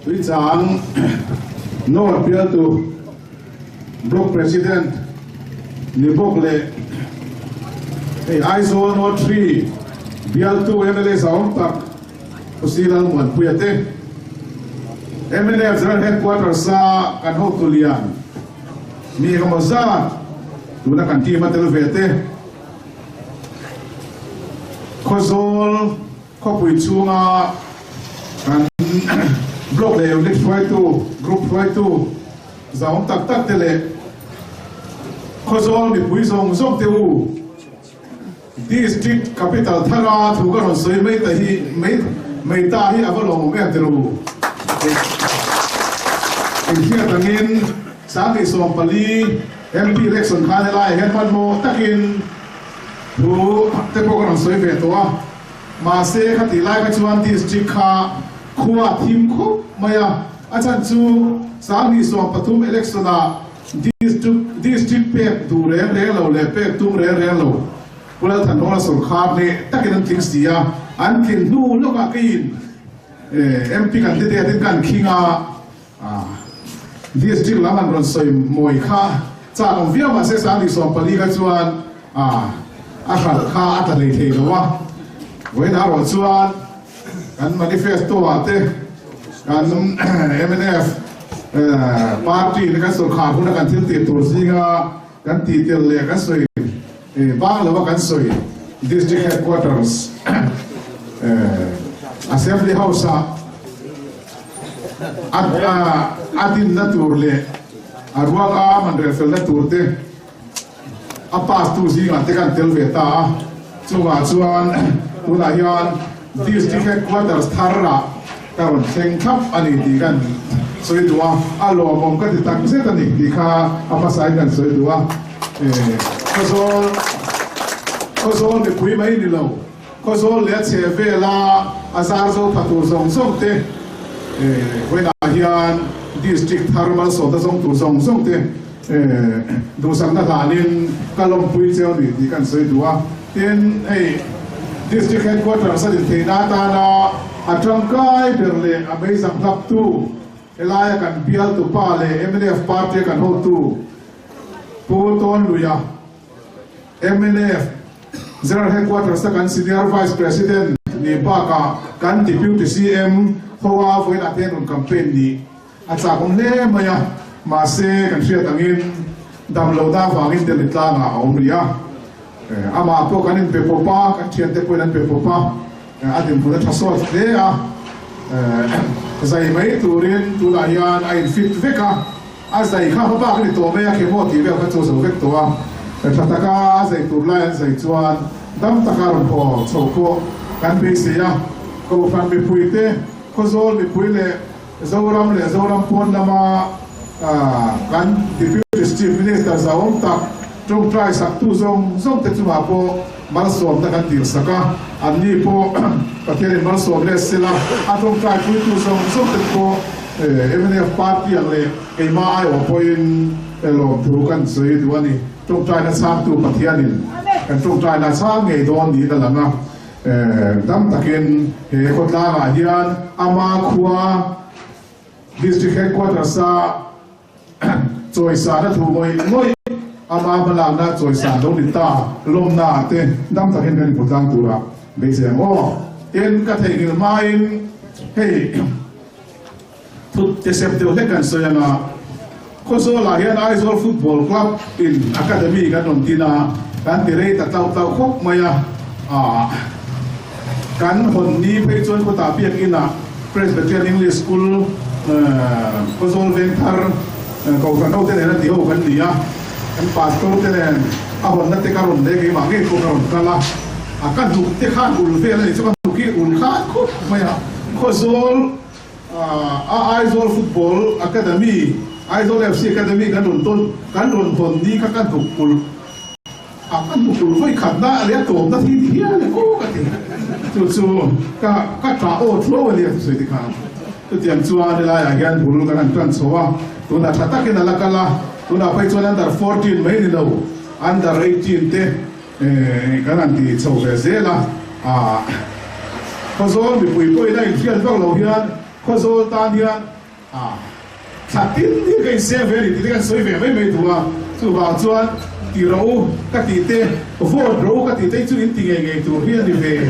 Which no appeal to block president Nibokle ISO no 3 BL2 MLA Saum Tak Usilan Wan Puyate MLA General Headquarters sa Kanho Tulian Mi Kamazat Tuna Kanti Matel Kozol Kopuichunga and block the unit 42 group 42 Zaum Tak Tak Tele Kozol Mi Puizong Zong Teu District Capital Thara Thugaron Soi Mei Tahi Mei Tahi Avalong Telu in here Tangin Sami Sompali MP election Kanela Henman Mo Takin Who Tepogon Soi Vetua Mase Katilai Kachuan District Ka Kua Tim Ko Maya Achanchu Sami Sompatum election District Pek Dure Relo Le Pek Tum Relo Pula Tanora Sulkhane Takin Tixia Ankin Nu Lokakin MP candidate Kan Kinga District Laman Ronsoi Moika Chang Via Mase Sami Sompali Kachuan Akal Ka Atalay Tegawa when I was one and manifesto ate and MNF party the Castle Carpuna can tilt it to Zinga and Titel Legasoi Bangla Kansoi district headquarters Assembly House Adin Naturle Arwang and Refel Naturte a pass to Zinga Tekan Telveta Chuan Tulayan district headquarters Thara Karon Sengkap ani digan soidua alo mongka ditang setani dika apa saidan soidua kozol de kui mai ni lo kozol le cheve la azar zo patu zong zong te wena hian district thermal so da zong tu zong zong te do sang na lanin kalom pui cheo ni dikan soidua ten district headquarters in Tenatana, a Trunkai, Berle, a Mesa Club 2, Elia can Bial to Pale, MNF party can hold 2, Puton Luya, MNF, General Headquarters, can Senior Vice President, Nibaka, can Deputy CM, Hoa, for an attend campaign, ni at Sakumne, Maya, Mase, can share again, Damloda, Vangin de Litana, Omria. Ama po kanin pepopa kan chiante po nan pepopa atin po na tasot dea zai mai turin tulayan ay fit veka azai kha ba kan to me ke moti be ka chu so vek to a tataka zai turlayan zai chuan dam takaron po choko kan be sia ko fan be puite ko zol be puile zoram pon lama kan deputy chief minister zaom tak trong trai sak tu zong te chuma po malsom ta kan til saka anni po pathian malsom le sela a trong trai tu zong te po MNF party ale ke ma ai o point elo tu kan sei tu ani trong trai na sam tu pathianin kan trong trai na sam nge don ni da langa dam takin he khotla ga hian ama khuwa district headquarters sa choisa na thu moi ama balang na choisa do nita lom na te dam ta hen kan putang tura be se mo en ka thei gil main hey tut te sep te le kan so yana ko so la hian Aizol football club in academy kan on tina kan ti rei ta tau khop maya kan hon ni pe chon ko ta piak ina Presbyterian English School ko so Vengthar ko kan no te na di ho kan dia kan pastor te len a hon na te karon de ge ma ge ko karon kala akan du te khan ul ve le so kan du ki ul khan ko maya ko zol Aizol football academy Aizol FC academy kan don ton ni ka kan du ul akan du ul voi khat na le to na thi thia le ko ka ti chu ka ta o thlo le so ti khan tu tiam chuan la ya gan bul kan tran sowa tu na thata ke na la kala tuna pai chuan under 14 mai ni lo under 18 te kan ti chho ve zela ko zol mi pui poi dai fial dog lo hian ข้อโซลตาเนี่ยขัดทิ้งที่กันเสียเวรีที่กันสวยเวรไม่ตัวสุภาพชวนที่เราก็ตีเตะโฟร์เราก็ตีเตะจุดอินทิไงตัวเฮียนี่เวร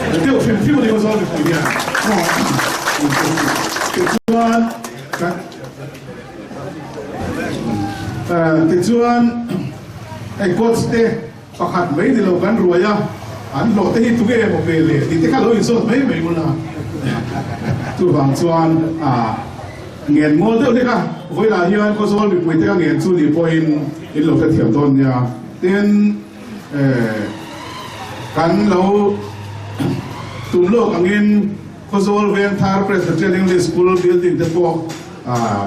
เดี๋ยวฟิวนี่ก็สอนตัวเนี่ยชวนติดชวนไอ้โค้ชเตะประคัดไม่ได้เรากันรวยอ่ะอันโหลดที่ตุกเอ๋บอกเลยที่ที่ข้าเราอยู่ส่วนไม่หมดนะตัวบางส่วนเงินงอเท่านี้ค่ะเวลาที่อันก็ส่วนไปคุยที่เงินส่วนที่พออินโลกเที่ยวต้นเนี่ยเต้นกันเราตุ้มโลกเงินก็ส่วนเวียนทาร์เพรสเทรนนิ่งสคูลบิลดิ้งที่พวก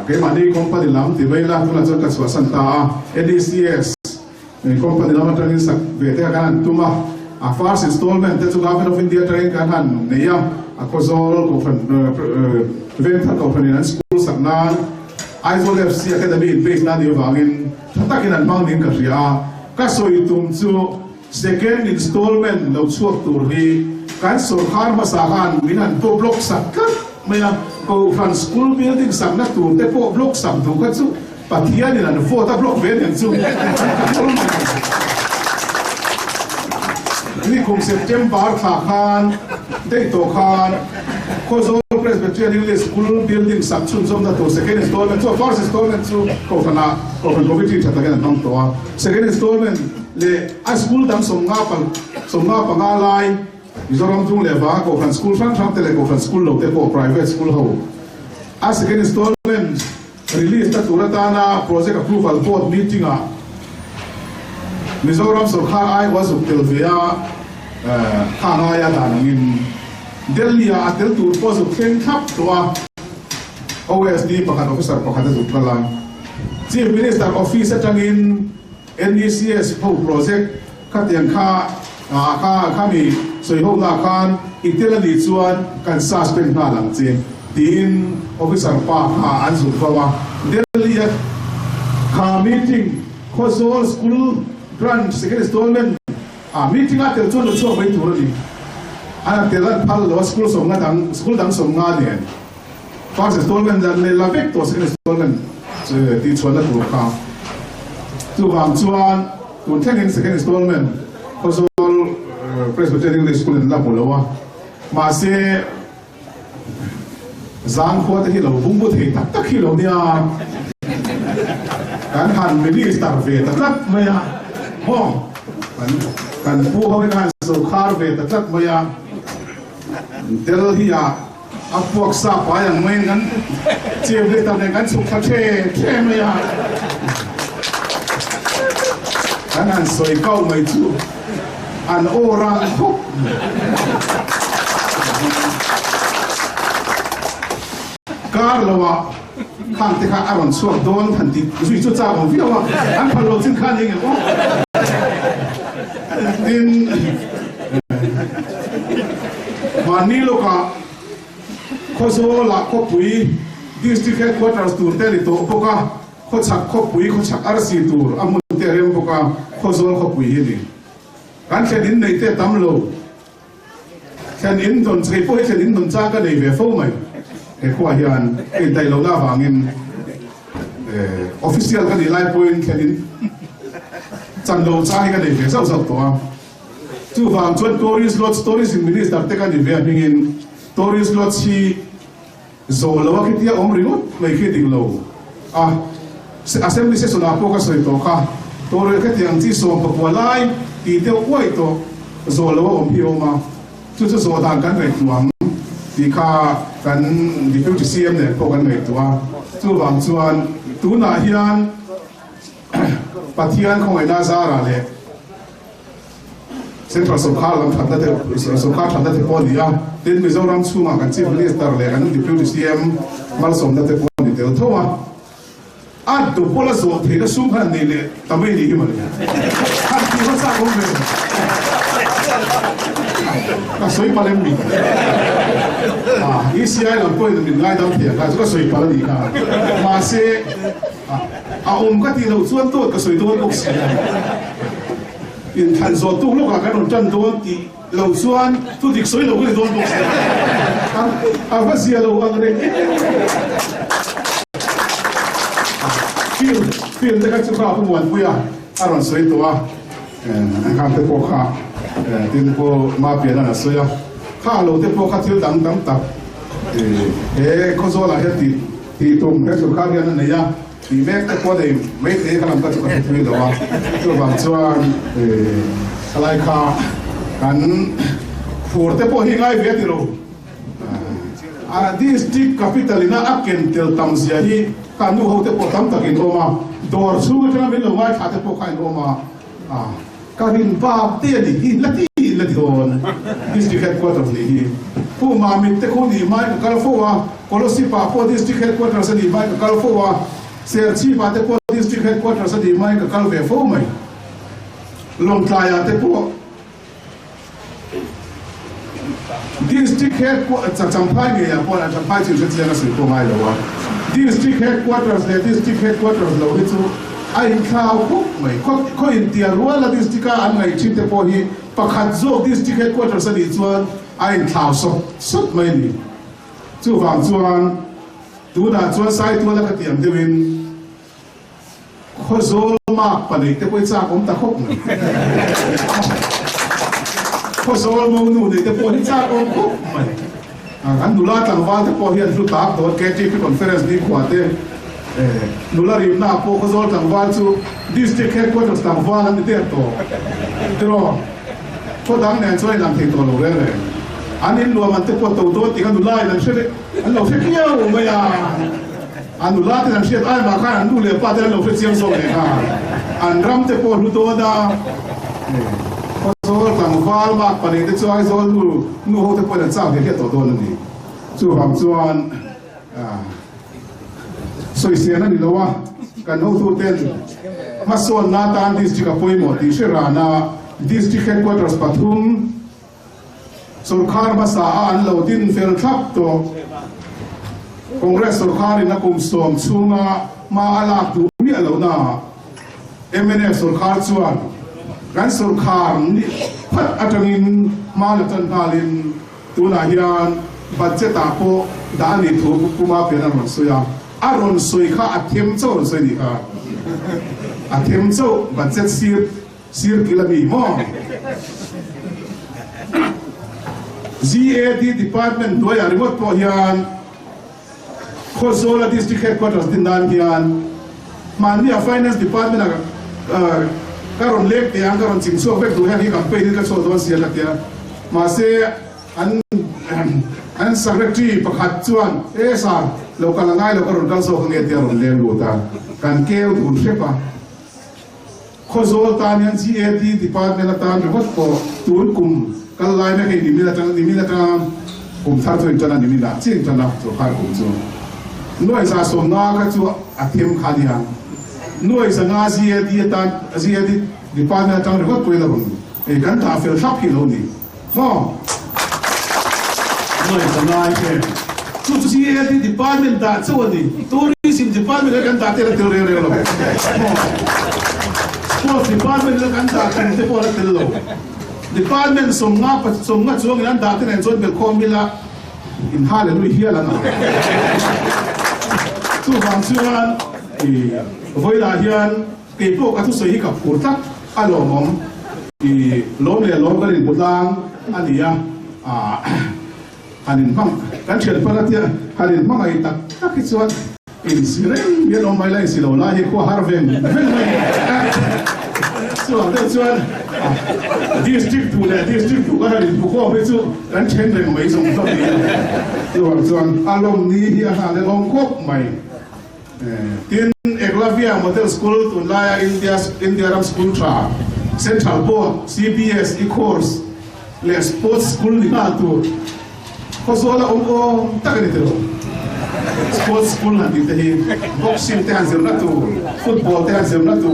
เกี่ยมันนี่คอมพานีลำที่เวลาคุณอาจจะกัสวาสันตา ADCS คอมพานีลำทางนี้สักเวทีกันตุ้มfirst installment that's government of India train kan niya akozol ko Vengthar company nan school saknan Aizol FC academy base na dio wangin thatakin an mang ning ka ria ka soi tum chu second installment lo chuak tur hi kan sarkar masakan minan to block sakka maya ko fan school building sakna tur te po block sak du ka chu pathian ni an fo ta block ven chuนี่คงเซปเทมเบอร์ขาคานได้ตัวคานโคโซลเพรสเบเทอร์นิลสคูลบิลดิ้งสักชุนสมดัตัว second installment ตัว first installment ตัวโคฟนาโคฟนโควิดที่ชัดกันน้องตัว second installmentเลยไอสคูลดังสมงาปังอะไรมิโซรัมจุงเลวะโคฟันสคูลฟังทั้งเตเลโคฟันสคูลโลกเตโค private school เขาไอ second installment release ตัวรัตนา project approval board meetingมิโซรัมสุขาไอวาสุเทลเวียข้างายาดานินเดลียอาเทลตูร์พอสุเข่งทับตัว OSD ประกันออฟฟิเซอร์ประกันสุดพลัง Chief Minister Office จังอิน NECS ผู้โปรเจกต์ขัดยังข้ามีสวยห้องนาคารอิตาลีชวนการซาสเป็นหน้าหลังเจียงทีนออฟฟิเซอร์ป้าอันสุดพลังเดลียข้ามีติ้งโคโซลสคูลGrand second installment meeting at the chun the show way to really and the that part of the school so dang so nga den first installment dan le la vek to second installment ti chun la tu ka tu wang chuan tu ten second installment also Presbyterian English School in la polawa ma se zang kho ta hi lo bung bu thei tak hi lo nia kan han me ni star ve ta ma yaห้องกันผู้เขาเป็นการสุขาเวทจัดมาอย่างเดลที่อยากเอาพวกซาปาอย่างไม่งั้นเจียบเลยตำแหน่งกันสุขเท่มาอย่างกันอันสวยเก้าไม่จูอันโอรังคุกการละวะข้างที่ข้าอารมณ์สวดโดนทันทีสุดจุดจ้าของพี่ว่าอันพันโลซึ่งข้าเองว่าดินมานี่ลูกอะโคโซละโคปุย district headquarters ตัวเตลิโตพวกอะโคชักโคปุยโคชักอาร์ซีตัวอามุนเตเรมพวกอะโคโซโคปุยนี่การเช่นนี้ในเตตัมโลเช่นนี้ตอนใช้พวกเช่นนี้ตอนจ้างกันในเวฟไหมเอกว่าอย่างเป็นไตโลล่าบางเงินofficial กันในไลฟ์พอยน์เช่นนี้จันโดจ้างกันในเวฟเศร้าตัวจูฟังชวน tourist in minister เตกันในเวฟพิงิน tourist lot ที่โซลว่าคิดยังอมริงไม่คิดดิ่งโลassembly เสสุนาพวกก็สวยตัวค่ะ tourist คิดยังที่ส่งกับวัวไล่ตีเดียวไว้ตัวโซลว่าอมพิโอมาชุดโซต่างกันในตัวที่ข้ากันดิฟิวจิเซียมเนี่ยพวกกันในตัวจูฟังชวนตัวนาฮิยันปัทยันของไอ้นาซาระเลยเซ็นทรัลสงขลาลำพันธ์ได้สงขลาทำได้ที่พอดีอ่ะเดินไปเจ้ารังชูมากันชีฟมินิสเตอร์เลยกันดิฟิวจิเซียมมาสมได้ที่พอดีเดียวเท่าว่าตัวพลสวดที่ได้สูงขนาดนี้เลยทำไม่ดีขึ้นมาเลยท่านที่เขาสร้างผมเลยก็สวยมาเลยมีอีซีไอเราก็ยังมีง่ายดำเถียงกันก็สวยมาเลยดีกันมาเสียก็ที่เราส่วนตัวก็สวยตัวก็เสียอินทันโซตุ้งลูกหลานกันหนุนจันตัวที่เราส่วนตัวที่สวยเราก็เลยตัวก็เสีย apa sih lo orang ni feel dekat cakap pun punya aron soi tua kan tepo kah tepo mafia na soi kalau tepo kah tiu dang tak kau soal hati di tom itu kah dia na ya di mek tepo deh mek kalau kau cakap itu doa tu bangsuan alai kah kan for tepo hingai betul district capital ina aken tel tamsiahi kanu hote potam takin oma dor su tena min longai thate po kain oma karin ba te ni lati on district headquarters ni pu ma mit te ko ni mai ka fo wa kolosi pa po district headquarters ni mai ka fo wa ser chi pa te po district headquarters ni mai ka ve fo mai long tlaya te po district headquarters champai nge ya pona champai chi se tia na se ko mai lo wa district headquarters lo itu ai khao ko mai ko in tia ruwa la district a an ngai chim te po hi pakhat zo district headquarters ni chuan ai khao so mai ni chu wang chuan tu na chuan sai tu la ka tiam dewin kho zo ma pa nei te poi cha kom ta khop mai kho zo mo nu nei te poi cha kom khop mai an nula tang wal te po hian lu tak do KTP conference ni khwate nula ri na po kho zol tang wal chu district headquarters tang wal an te to tro ko dang nen choi lam thei to lo re anin lo man te po to do ti kan nula an shere an lo fe kiao ma ya an nula te an shere ai ma kha an nu le pa te lo fe chiang so le ha an ram te po lu do da zol tang wal ma pa ne te choi zol nu ho te po na chang he to do ni chu ham chuan soi sia na ni lowa kan ho tu ten ma son na tan district apoi mo ti shera na district headquarters pathum sarkar ba sa an lo din fel thap to congress sarkar na kum som chunga ma ala tu ni alo na MNF sarkar chuan kan sarkar ni phat atangin ma la tan palin tu na hian budget apo dani thu kuma pena ron soya aron soi kha athem chon soi ni kha athem cho budget sir kilami mo GAD department do ya remote po hian khozola district headquarters din dan hian mania finance department karon lek te ang karon chingso vek du hian hi campaign ka cho don sia la tia ma se an secretary pakhat chuan sa local ngai local ron so nge tia ron lem lu ta kan keu un shepa khozol tan yan GAD department tan report ko tun kum kal lai na ke ni mi la tang kum thar thoi tan ni mi la chin tan na to khar kum chu noi sa so na ka chu athem khania noi sa nga GAD department tan report ko la bun e kan ta fel thap hi lo ni ho noi sa nga ke chu GAD department da chu ni tourism department kan ta te re lo sports department kan ta te po te lo department som nga chuang nan da te nen chon bel khom mila in hallelujah la na chu wang chuan voi la hian ke po ka thu soi ka pur tak alo mom lom le lom ka rin putlang ania anin mang kan chel palatia hanin mang ai tak ki chuan in sireng ye lo mai lai silo la hi ko harven so da chuan district tu ka rin bu ko be chu kan chen le mai song to ni so chuan alom ni hi ha le long kop mai tin Eklavia Model School to Laya India School Tra Central Board CBS e-course le sports school ni na tu kosola onko taganitero sports school na dite hi boxing te hanzel na tu football te hanzel na tu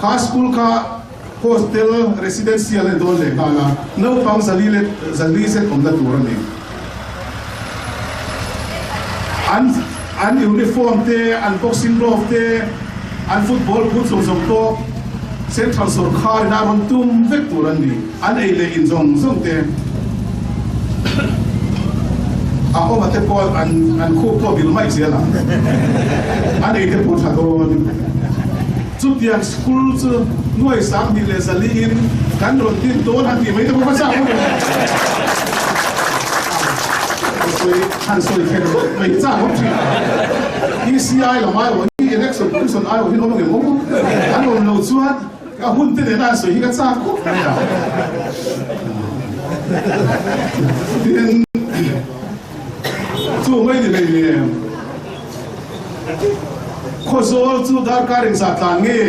ka school ka hostel residential e dole kala no pang zalise komda turani an uniform te an boxing glove te an football boot som to central sarkar na ron tum vek turani an eile in zong te Ako mate po an khu po bil mai zela. An ei te po thadon. Chu tiang school chu nuai sang ni le zali in kan ron tin don han ti mai te po sa ko. Han soi khen mai cha ko chi. ECI la mai wo ni election person ai wo hin om nge mo. An om lo chuat ka hun te na soi hi ka cha ko. Tin chu mai ni le ko zol chu dar ka ring sa tlang nge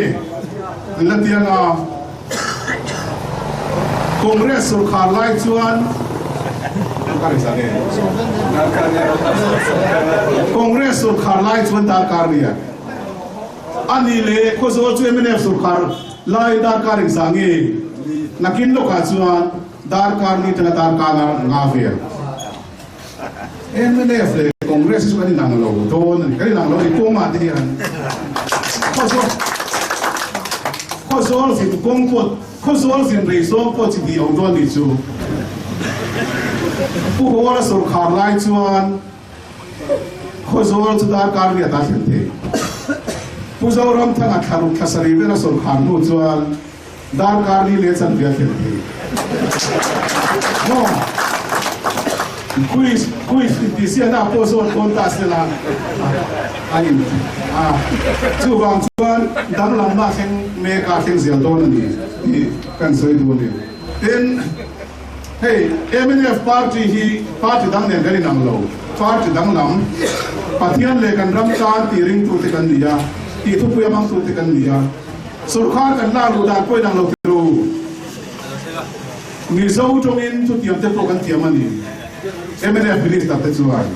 latianga Congress sur khar lai chuan ka ring sa nge Congress sur khar lai chuan dar ka ria ani le ko zol chu MNF sur khar lai dar ka ring sa nge nakin lo ka chuan dar ka ni tana dar ka nga ve MNF le Congress is kani nang lo don kani nang lo ko ma ti han ko zol sin kong pot ko zol sin rei so pot ti di o don ni chu pu ho la sur khar lai chuan ko zol chu dar kar ria ta thil the pu zo ram thang a tharu thasari ve la sur khar nu chuan dar kar ni le chan via thil the no quiz di sia na po so kon ta se la ani chu wang chuan dang lam ma theng me ka theng zel don ni kan soi du ni then hey MNF party hi party dang ne gari nang lo party dang lam pathian le kan ram ta ti ring tu te kan dia ti thu pu yamang tu te kan dia sarkar kan la lu da koi dang lo ru mi zo tong in tu tiam te pro kan tiam ani MNF minister te chuan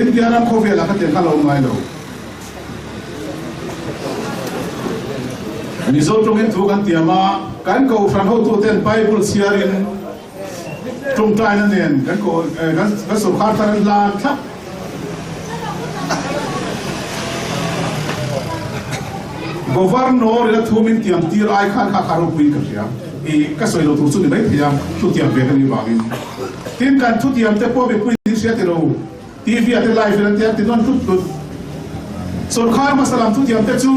India ram ko vela ka te khalo mai lo mi zo tong in tu kan tiama kan ko fran ho tu ten Bible siarin tung tai na nen kan ko kan so khar tar la thap governor la thumin tiam tir ai khan kha kharo pui ka ria e ka soi lo tu chu ni mai thiam tu tiam ve ka ni bangin tin kan thu tiam te po be pui ni sia te ro TV at live ran te ti don tu sarkar masalam thu tiam te chu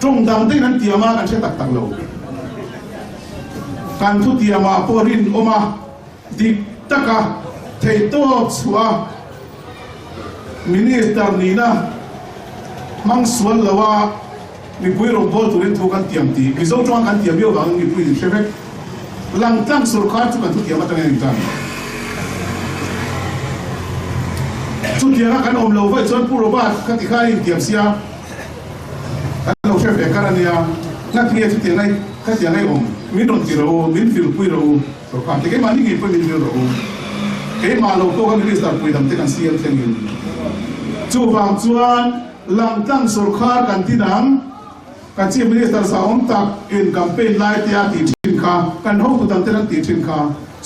trong dang te nan tiama kan se tak tak lo kan thu tiama po rin oma di taka thei to chua minister ni na mang sual lawa mi pui ro bol tu rin thu kan tiam ti mi zo chuang kan tiam yo wang mi pui ni shevek lang tang sarkar chu kan thu tiam ta ngai tan chu tiara kan om lo vai chon puro ba ka ti khai tiam sia kan lo shevek karania na ti chu ti ngai ka ti ngai om min don ti ro min fil pui ro sarkar te ke mani ngi pui min ro ke ma lo ko kan minister pui dam te kan siam tengin chu wang chuan lang tang sarkar kan ti dam kan chief minister sa om tak in campaign lai tia ti thin kha kan ho tu dam te nan ti thin kha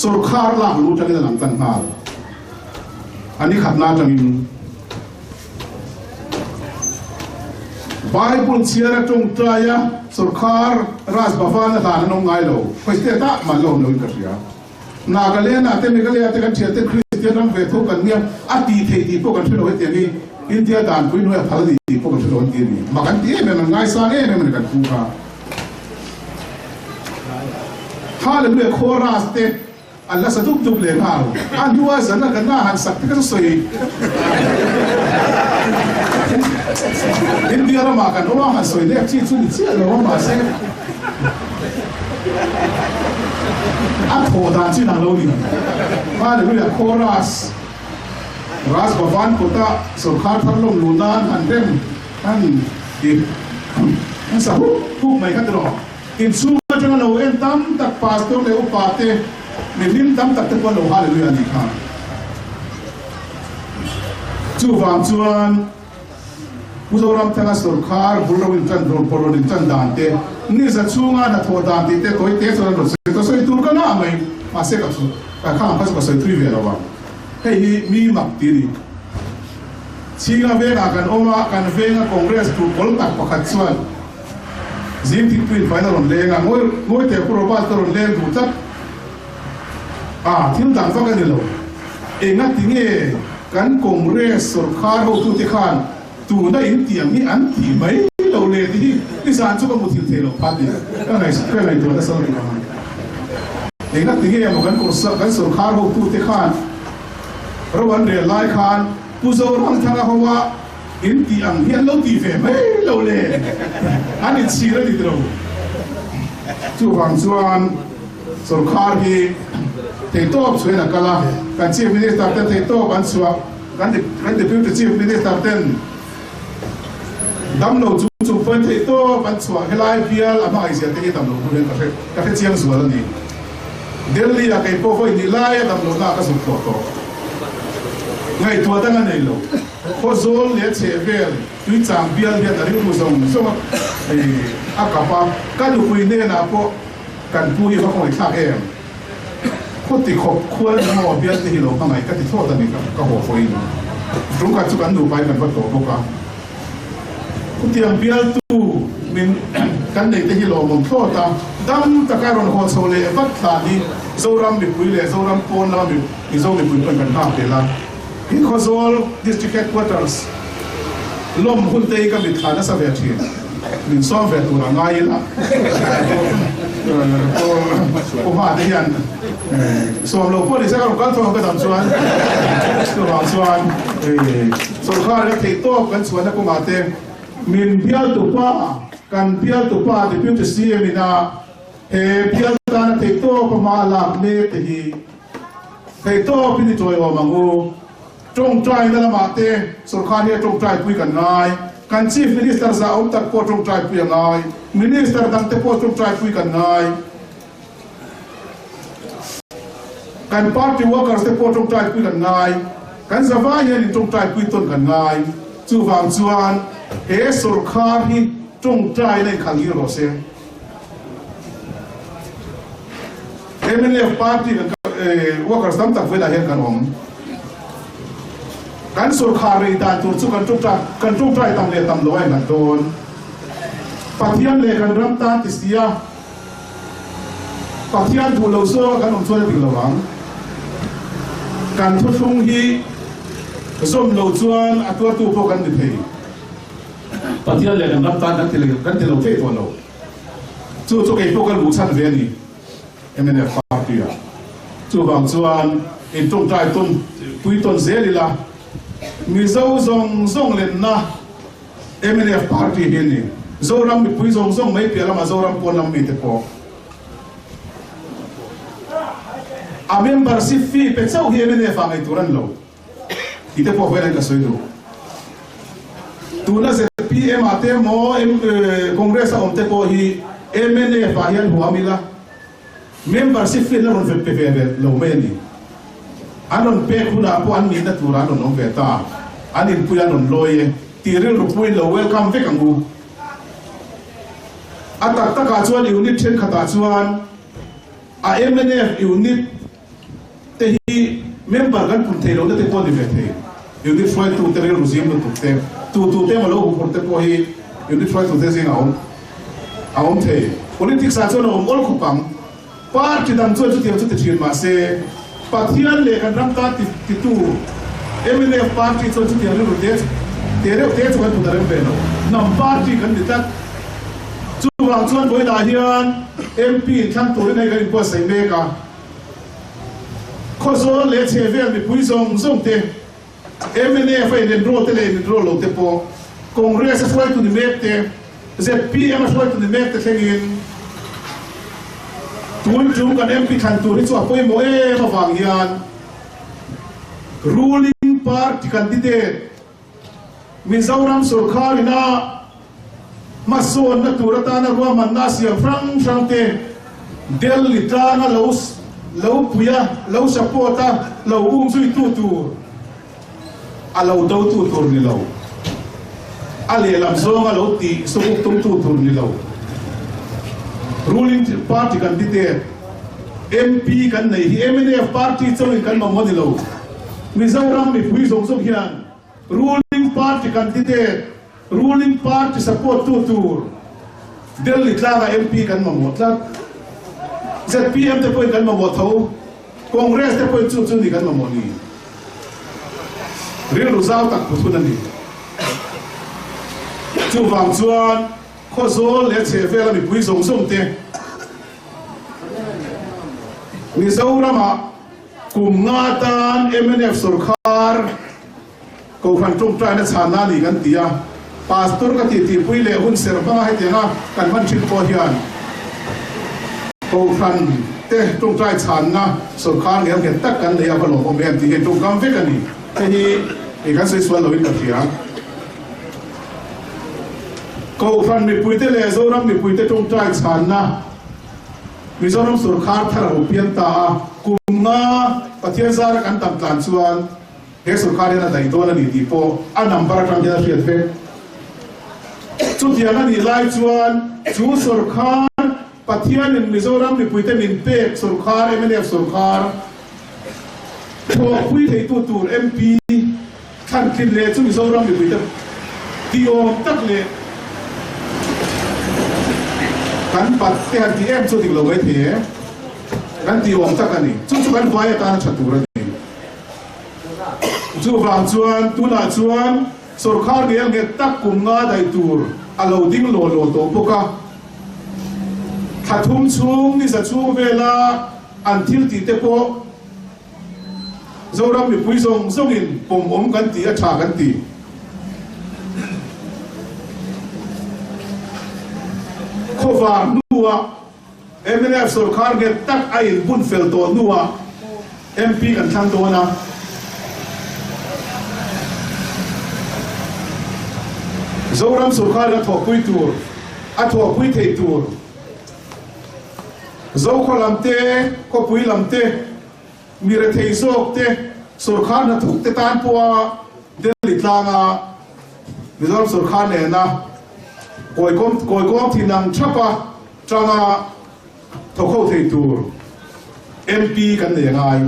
sarkar la lu ta le lang tang hal ani khatna tangin Bible chiara tong traya sarkar ras bafan na tan nong ngai lo kweste ta man lo no ka ria Nagalena te megale te kan chiate Christian ram ve tho kan nia ati thei ti po kan thlo te ni India dan pui no phal di po kan thlo ti ni makan ti me ngai sa ne me kan pu ka hallelujah chorus te Allah sa duk duk le ha an duwa zana kan na han sak ka so yi India ra ma kan ro ma so yi le chi chu ni chi ro ma se a tho dan chi nang lo ni hallelujah chorus ras bavan kota sarkar thar lom lunan han rem han di an sa hu mai kan ro in su ma jang lo en tam tak pastor le upate me lim tam tak te ko lo hallelujah ni kha chu wang chuan uzoram thanga sarkar bulrawin tan ron porodin tan dan te ni za chunga na tho dan te koi te so ro se to soi tur kana mai ma se ka chu ka kha pa so soi tri ve lo wa hei mi mak ti ni chinga ve ga kan oma kan ve nga congress tu kol tak pakhat chuan zim ti twin final on le nga ngoi te pro ba tor le du tak thiếu đảng phát cái điều ngắt tiếng nghe cán Congress Sarkar hậu tu thế khan tu đã in tiếng ni ăn thì mấy lâu lệ thì đi sản xuất một thiên thế lâu phát đi cái này tôi đã sao được mà ngắt tiếng nghe một cán Sarkar hậu tu thế khan rồi vấn đề lại khan tu dâu răng thằng nào hoa in tiếng hiện lâu thì về mấy lâu lệ anh in xí ra đi đâu chú hoàng xuân Sarkar thì thầy tốt xuôi là kala kan chief minister tên thầy tốt ban xua kan deputy chief minister tên đam lâu chú phân thầy tốt ban xua helai vial ama ai sẽ thấy đam lâu bulan cà phê chiang xua là gì Delhi là cái phố phơi đi lai đam lâu na cái sụp to ngày tua đang này lâu phố zol lệ chế về tuy chẳng vial vial là những người sống sống akapa cái lúc quỳ nên là phố kan pui nó không khác emคนที่ขบควรหัวเบี้ยที่เราข้างในก็ที่โทษตอนนี้ก็หัวไฟตรงกับจุกันดูไปกันว่าโตโตกันคนที่เบี้ยตู้มินกันในที่เรามองโทษตาดังตะการอนหัวโซเลวัดตาดีโซรัมบิปุยเลโซรัมปอนแล้วบิโซบิปุยเป็นกันภาพเดล่าที่ข้อโซล district headquarters ล้มหุ่นเตยกับบิดขาหน้าสเวทีบินซ้อมเวทูร่างไงล่ะผมว่าที่ยันส่วนเราพูดในสักการการฟังก็ทำส่วนส่วนส่วนข้าเนี่ยที่โต๊ะกันส่วนนักมาเต็มมินเพียรตุป้ากันเพียรตุป้าที่พิจารณามินาเพียรตาที่โต๊ะประมาณหลักเมตรที่โต๊ะพิจารณามังกูจงใจนั่นละมาเต็มส่วนข้าเนี่ยจงใจคุยกันง่ายกันชีฟมินิสเตอร์จะเอาตัดโพจงใจคุยกันง่ายมินิสเตอร์ตั้งแต่โพจงใจคุยกันง่ายกันพาร์ตี้วอร์เกอร์สเตปจงใจคุยกันง่ายกันสบายยันจงใจคุยต้นกันง่ายจู่วางจวนสุรคาฮีจงใจในขังยีโรเซ่MLAพาร์ตี้กันวอร์เกอร์สตั้งแต่เวลาเห็นกันผมกันสุรคารีตาตัวจู่กันจงใจตำเลียตำลอยกันโดนปัจจัยเลยกันเริ่มต้นติสเตียปัจจัยถูกเราสู้กันผมช่วยติดระวังการทุบทุ่งฮีส้มเหลาจวนตัวตู้พวกกันดิเพย์ปฏิบัติเลยกันรับตาดันที่เราเทตัวเราจู่ไอ้พวกกันบุกชันเวนี่MNFพาร์ตี้จู่บางจวนอินตรงใจต้นปุยต้นเสรีละมีเจ้าซงเล่นนะMNFพาร์ตี้เห็นนี่เจ้ารำมีปุยซงไม่เปลี่ยนละมาเจ้ารำปนลำมีแต่พออาเมมเบอร์สิฟีเป็นเจ้าเฮียไม่ได้ฟังไอ้ตัวนั้นเราที่เทพอเวลาก็สวยดูตัวนั้นเสร็จPMอาเตมคอนเกรสอมเทพอฮีMNAฟังยันหัวมิละเมมเบอร์สิฟีนั่นมันเป็นเวลเราไม่นี่อันนั้นเป็นคุณอาพอันนี้นั่นตัวนั้นน้องเวต้าอันนี้พูดอันนั้นลอยตีเรื่องรูปพูดเราเวลคัมเวกังกูอัตตะการชวนยูนิตเช่นขตาชวนMNA ยูนิตแต่ที่เมมเบอร์กันปุ่นเทโลนั่นเทปอดีเวทียูนิตช่วยตัวเทเรื่องรู้สึกมันตัวเทมาโลกปุ่นเทปอฮียูนิตช่วยตัวเทสิ่งเอาเท politics อาจจะเราอลคุปังพาร์ตี้ดันช่วยจุดเดียวจุดที่มาเซ่ปัจจัยเลยกันรับตาติดตัวMNA พาร์ตี้ช่วยจุดเดียวเรื่องเรื่องช่วยตัวเรื่องเป็นนำพาร์ตี้กันดิทัดจู่วางชวนบ่อยได้ยันMP ทั้งตัวในการอินพุตใส่เมกาข้อโซ่เลี้ยเชฟเวลมีผู้ส่งเตะMNA ไฟเดินโรเตเลนโรโลเตปอคอนเกรสช่วยตัวนี้เมกเตะZPMช่วยตัวนี้เมกเตะเช่นตัวจุ่มกัน MP ทันตัวที่ช่วยผู้โมเอมาฟังยัน ruling party candidate มีเจ้ารัมสุรคารินามาส่วนนักตุรตานะว่ามันน่าเสียฟรังเตเดลิตานะเราปุยะเราสปอร์ตาเราอุ้มซุยตู้เราดูตู้นี่เราอะไรลำโซ่เราตีสุกตู้นี่เรา ruling party candidate MP กันไหน MNA party เจ้าหน้ากันมาหมดนี่เรามีเจ้ารัมมีผู้ส่งเฮียน ruling party candidate ruling party supportตู้เดลิตากับ MP กันมาหมดแล้วZPM จะพูดกันมาหมดเท่า Congress te poi chu ni kan mamoni real result tak puthun ani chu wang chuan kho zol le che vela mi pui zong zong te mi zaurama kum nga tan MNF sarkar ko khan tum tra na chana ni kan tia pastor ka ti pui le hun ser ba hai te nga kan man thik po hian ko khan te tum tra chana sarkar nge ke tak kan le ya ba lo ko me ti he tum kam ve kan ni te ni e kan se swal lo in ka tia ko khan mi pui te le zoram mi pui te tum tra chana Mizoram sarkar thar rupian ta kumna pathian zar kan tam tlan chuan he sarkar na dai don ani ti po a number atang ja riat ve chu tiang ani lai chuan chu sarkar pathian in Mizoram ni puite min pe sarkar MNF sarkar to pui thei tu tur MP than kin le chu Mizoram ni puite tiom tak le kan pat te han ti em chu tik lo wei the kan ti om tak ani chu kan vai ta chatur ani chu wang chuan tu na chuan sarkar ge tak kum nga dai tur alo ding lo to poka thathum chung ni sa chu vela until ti te po zoram mi pui zong in pom om kan ti a tha kan ti Kova nuwa MNF sarkar ge tak ai bun fel to nuwa MP kan thang to na zoram sarkar ga thokui tur a thokui thei tur zo kholamte ko pui lamte mire thei zok te sarkar na thuk te tan puwa delhi tlanga zoram sarkar ne na koi kom thì nang chapa tranga thokho thei tur MP kan ne ngai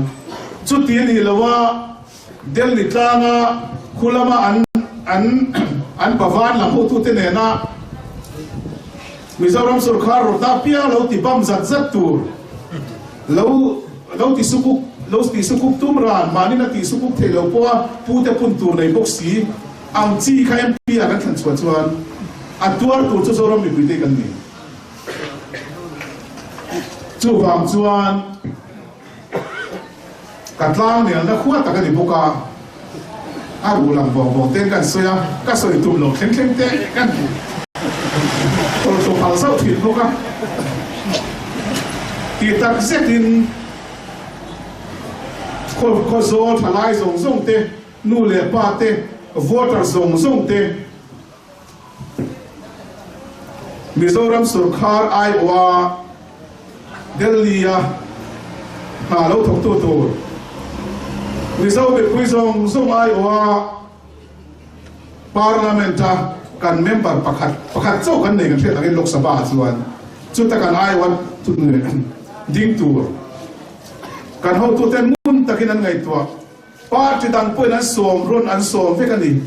chu ti ni lawa delhi tlanga khulama an pavan lam ho tu te ne na Mizoram sarkar rota pia lo ti bam zat tur lo ti sukuk tumran mani na ti sukuk thei lo po pu te pun tur nei boxi ang chi kha MP a kan than chuan atuar tu chu zoram mi puite kan ni chu wang chuan katlang ne na khuwa ta kan ni boka a ru lang bo ten kan soya ka soi tum lo khem te kan to phal sau thil boka ti tak zetin ko zol thalai zong te nu le pa te voter zong te Mizoram sarkar ai wa Delhi ya ha lo thok tu Mizoram be pui zong ai wa parlamenta kan member pakhat chau kan nei kan thlet angin lok sabha chuan chu ta kan ai wa tu ne ding tur kan ho tu ten mun takin an ngai tua party dang poi an som ron an som ve kan ni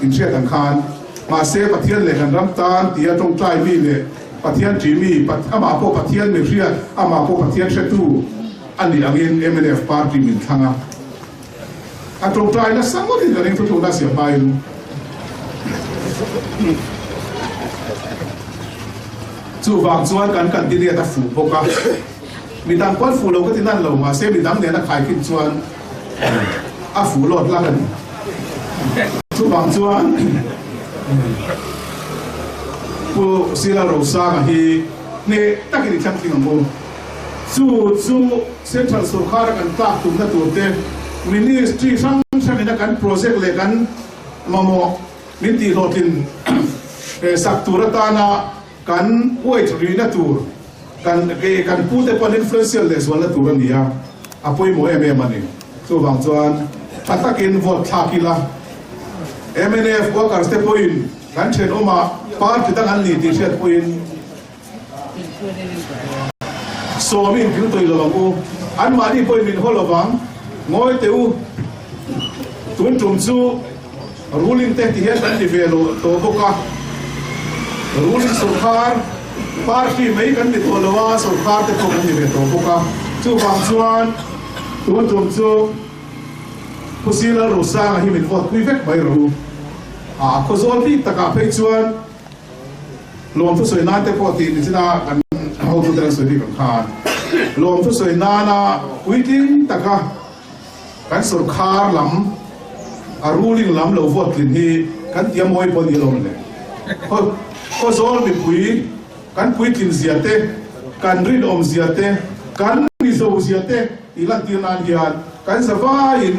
in thlet an khan mà xe pathian le kan ram tan tia tong trai mi le pathian ti mi ama po pathian mi ria ama po pathian shetu ani angin MNF party min thanga a tong trai na sango ni ring tu na sia bai chu wang chuan kan ti ne ta fu boka mi dang kon fu lo ka ti nan lo ma se mi dang ne na khai kin chuan a fu lot la kan chu wang chuan ku sila rosa ka hi ne takini thang ting mo chu central sarkar kan ta tum na tu te ministry sang ina kan project le kan mamo min ti lotin saktura ta na kan wait ri na tur kan pu te pan influential les wala tur ania apoi mo mani chu wang chuan patakin vote thakila MNF workers te point kan chen oma party tang an ni ti set point so min kin toi lo ko an ma ni point min holowang ngoi teu tun tum chu ruling te ti het an ni velo to boka ruling sarkar party mai kan ni to lawa sarkar te ko ni ve to boka chu vang chuan tuan tum chu pusila ro sang hi min vot pui vek bai ro ko zol bi taka phei chuan lom thu soi nan te po ti ni china kan ho tu tran soi kan khan lom thu soi na na uitin taka kan sur khar lam a ruling lam lo vot lin hi kan tiam moi pon hi lom le ko zol mi pui kan pui tin ziate kan rin om ziate kan mi zo ziate ilan ti nan hian kan zawa in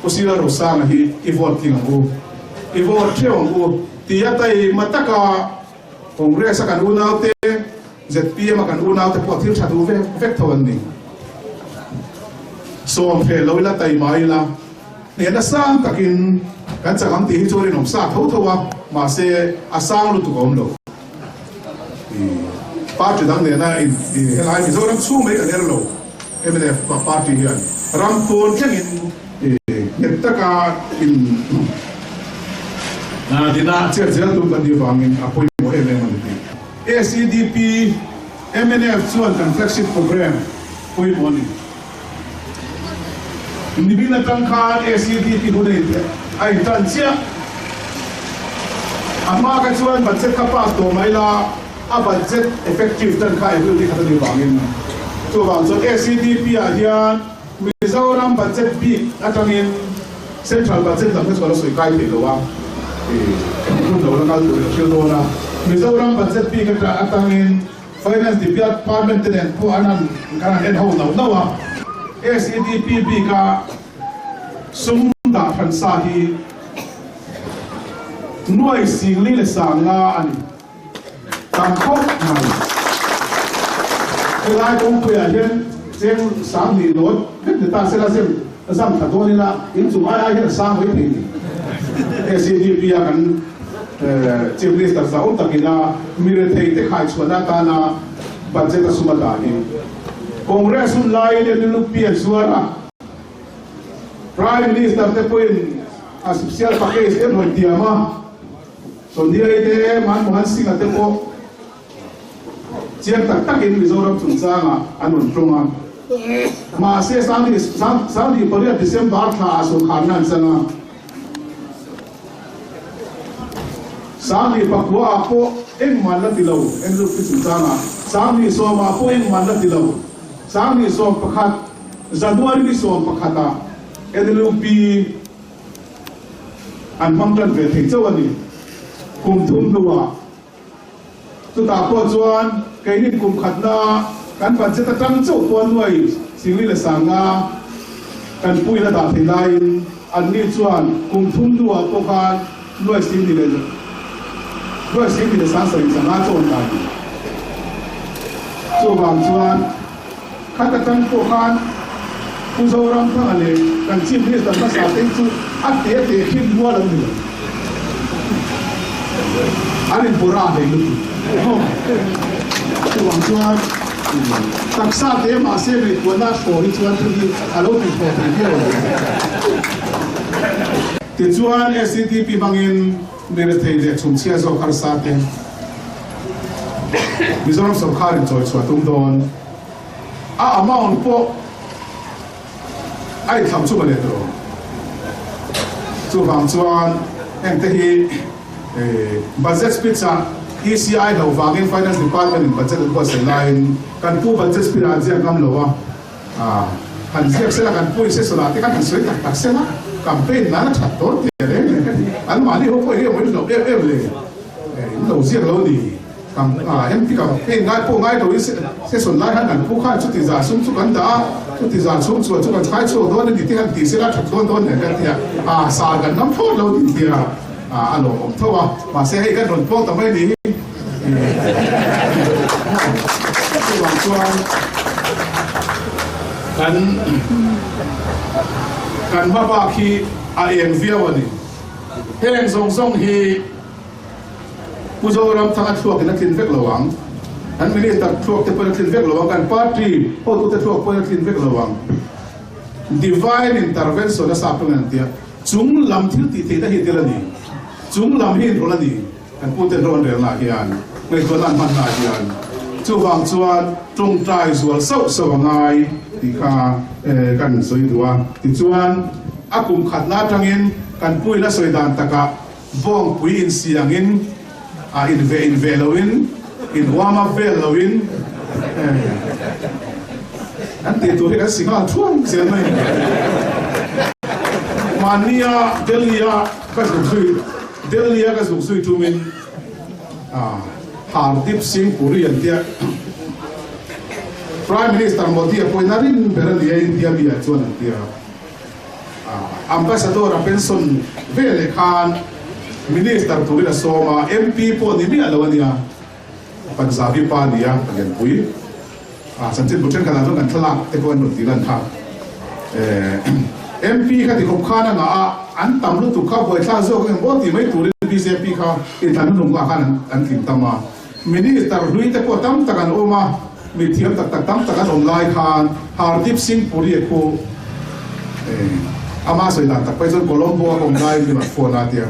pusila ro sang hi i vot king ngu i vot theu ngu ti atai mataka Congress kan unau te ZPM kan unau te po thil thadu vek thon ni som phe lo la tai mai la ne na sang takin kan changam ti hi chori nom sa tho thowa ma se asang lu tu kom lo party dang ne na in helai mi zo ram chu mai kan er lo MNF party hian ram pon theng in net taka in na dina cher tu kan di wangin apoi mo man ti ACDP MNF chuan kan flagship program poi mo ni nibina tang khan ACDP hu nei ai tan chia amma ka chuan budget ka pa to mai la a budget effective tan khai hu ni kha di wangin to wang so ACDP a hian Mizoram budget bi atangin central budget lam ko soi kai te lo wa Mizoram budget bi ka atangin finance department ten po anan kan hen ho no wa ACDP bi ka sum da phan sa hi nuai sing li le sang nga ani tam khop mai lai kong pe a hian cheng sang ni lot het ta se la sem sam ta do ni la in chu ai ai hian sang hoi ni ACDP ya kan chief minister sa un takina mire thei te khai chhuana ta na budget a suma da hi congress un lai le lu pi suara prime minister te point a special package e no tiama so ni ai te man mohan singh te ko chiang tak tak in Mizoram chung changa anun tlonga ma se sang ni poria December tha asu khanan changa Sami pakwa po eng man la tilaw en lu ki changa sami so ma po eng man la tilaw sami so pakhat January ni so pakhata en lu pi an mamtan ve thei chawani kum thum duwa tu ta ko chuan kai ni kum khatna kan budget ta tang chu pon noi singli le sanga kan pui la da thilai an ni chuan kum thum duwa to kan noi singli leด้วยสิ่งที่สร้างสรรค์สามารถโจมตีโจมตีส่วนข้าราชการพวกนั้นผู้เจ้าร่ำทั้งอะไรกันชิมที่สัมภาษาเต็มสุดอัดเตะขึ้นหัวลงดิอันนี้โบราณเลยลูกโจมตีส่วนตักษะเตะมาเสียไปตัวน่าโผล่ที่ส่วนที่อารมณ์ติดโผล่ที่เดียวติดส่วน SCTP บางอินमेरे थे जे चुंचिया जो कर साथे मिजोरम सरकार इन चोय चुआ तुम दोन अमाउंट पो आई थम चु बने तो चु वांग चुआन एंग ते ही budget speech ECI lo wangin finance department in budget ko sa line kan pu budget speech aja kam lo wa kan siap sila kan pu ise solate kan soi tak sila campaign na na thattor an mani ho ko he mo no le no ziak lo ni kam em ti kam he ngai po ngai do se son lai han kan pu kha chu ti za sum chu kan da chu ti za sum chu kan khai chu do ni ti han ti se la that don ne kan tia sa kan nam pho lo ti tia alo om thowa ma se he kan don po ta mai ni kan ma ba khi a eng via wani heng zong hi Mizoram thang thuak na tin vek lawang an minister thuak te pon tin vek lawang kan party ho tu te thuak pon tin vek lawang divine intervention na sa pang antia chung lam thil ti te da hi telani chung lam hi rolani kan pu te ron re la hian ngai ko lan man na hian chu wang chuan trung trai zual so ngai ti kha kan soi duwa ti chuan akum khatna tangin kan pui la soi dan taka vong pui in siangin in ve loin in wama ve loin an ti tu ka singa thuang se mai mania delia ka sui tu min Hardip Singh Puri India Prime Minister Modi appointed Berlia India via Chuan India Ambassador Benson Vele Khan Minister Turina Soma MP Poni Alawania Panzabi Pania again Pui Santin Buchen Kanadon and Talak Tekon Dilan Ha MP Katikop Khana Antam to Cowboy Tazo and Boti made to BJP in Tanungahan and Kintama. Minister Luita Potam Tagan Oma, Mitiam Tatam Tagan Online Khan, Hardip Singh Purieko Amaso in the President Colombo online in Fonatia.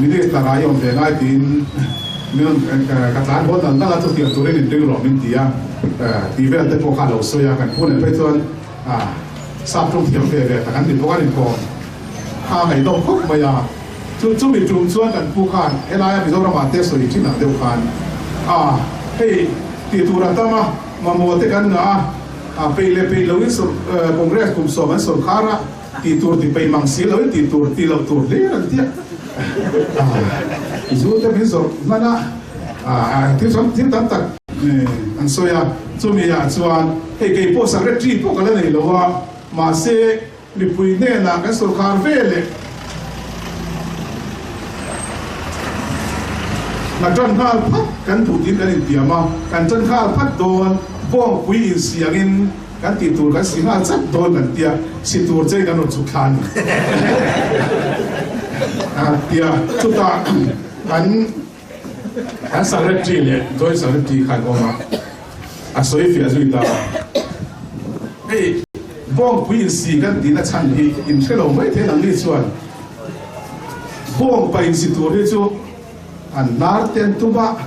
Minister Rayon the 19 Katan Hotan Nala to the Turin in Dingrom India, the Pokalo Soya and Pune Petron. Saptung tiang fere takan di pokan in pom. Ha hai dong kok maya. Chu mi chung chuan kan pu khan. Elaya bi zora ma te so itin na deu khan. Hey ti turan tama mamote kan na pele lawin so congress kum so man so khara ti tur di pe mang si lawin ti tur ti law tur le ran tia. Zu te bi so mana ti sam ti tam tak an soya chu mi ya chuan hey ke po secretary po kala nei lowa mà se li pui ne na kan sarkar vele na tan khal phat kan thu tin kan piama kan tan khal phat don bong pui in siangin kan ti tur kan singa chat don kan tia si tur chei kan chu khan tia chuta kan secretary le doi secretary khan oma a soi fi azuita hey bong pui si kan dina chan hi in thelo mai the nang ni chuan bong pa in si tur he chu an nar ten tu ba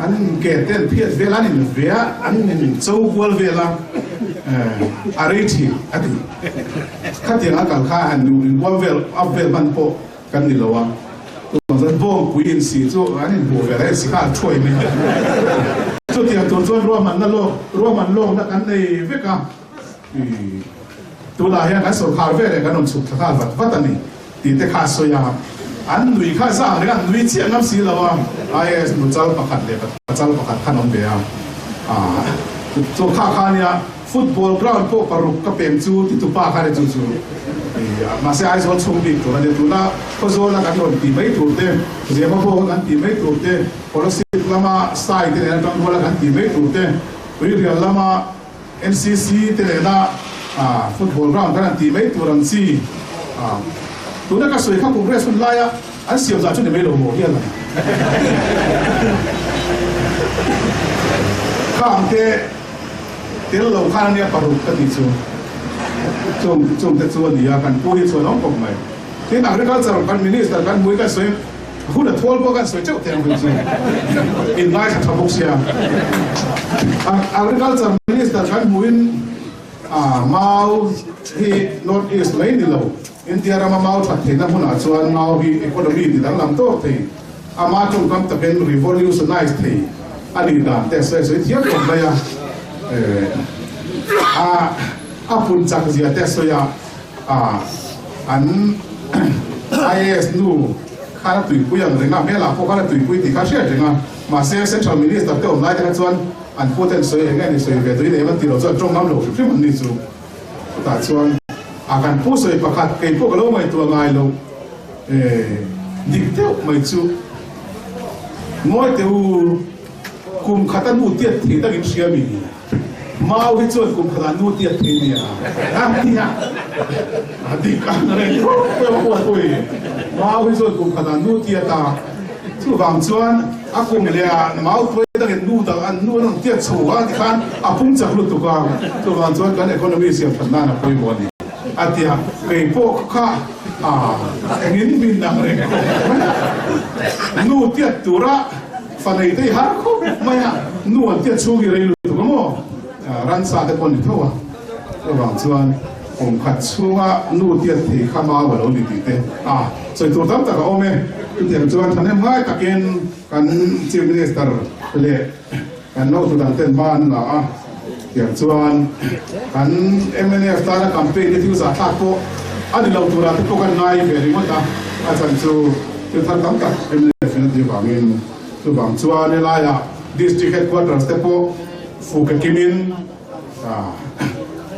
an ke ten phiat velan in vea an in chou gwal vela ariti ati khati na kal kha an nu in gwal vel up vel ban po kan ni lowa tu zan bong pui in si chu an in bo vela si kha thoi me chu tia tu chuan ro man lo na kan nei veka tu la hian kan sarkar vele kan on chuk thakal vat ani ti te kha soya an nui kha sa ri an nui chi angam si lawa is nu chal pakhat le chal pakhat khan on bea to kha nia football ground po paruk ka pem chu ti tu pa kha re chu ma se ai zon chung bi to ne tu la ko zo la kan on ti mai tu te je ma po kan ti mai tu te policy lama sai te ne tang bola kan ti mai tu te ri lama NCC te na football ground kan ti mai tu ran si tu na ka soi kha congress un laya an siam za chu ne mai lo mo hian la kham te tel lo khan ne paru ka ti chu chung te chu ni ya kan pu hi chu long pok mai tin agriculture kan minister kan mui ka soi hu da thol po kan soi chau te ang chu in lai tha bok sia agriculture minister kan muin mau hi north east mai ni lo India rama mau that the na huna chuan mau hi economy di dang lam to the ama chung kam ta ben revolutionize the ani da te se thiam ko ba ya apun chak zia te so ya an IS nu khara tui pu yang renga mela ko khara tui pu ti kha she renga ma se central minister te on lai ta chuan an poten so ye ngai ni so ve doi ne man ti lo chuan trong nam lo fi man ni chu ta chuan akan pu so pakhat kai pu ka lo mai tu ngai lo dik teu mai chu moi teu kum khatan bu tiat thi ta in sia mi mau hi chuan kum khatan nu tiat thi nia tia adi kan re ko oi mau hi chuan kum khatan nu tiat ta chu wang chuan akum le mau toi ta nu ta an nu nang tiat chu a ti khan apum chak lu tu ka chu wang chuan kan economy siam thana na poi mo ni atia kai po kha ngin bin nang re nu tiat tura phần này thấy hát khúc mày à nuột tiệt xuống cái này được không ran sa để con đi thôi à vâng chuan ông khát xuống à nuột tiệt thì khăm ao vào đâu đi tít rồi tôi tắm ta có ôm em tiệt chuan thằng em hai ta kiên kan chief minister lệ kan nấu tụi thằng tên ban là tiệt chuan kan MNF ta là campaign cái thứ giả thác cô anh lâu tụi ta có kan ngay về đi mất ta anh chú tôi thằng tắm ta MNF nó đi vào miền tu bang chuan ne la ya district headquarters te po fu ke kimin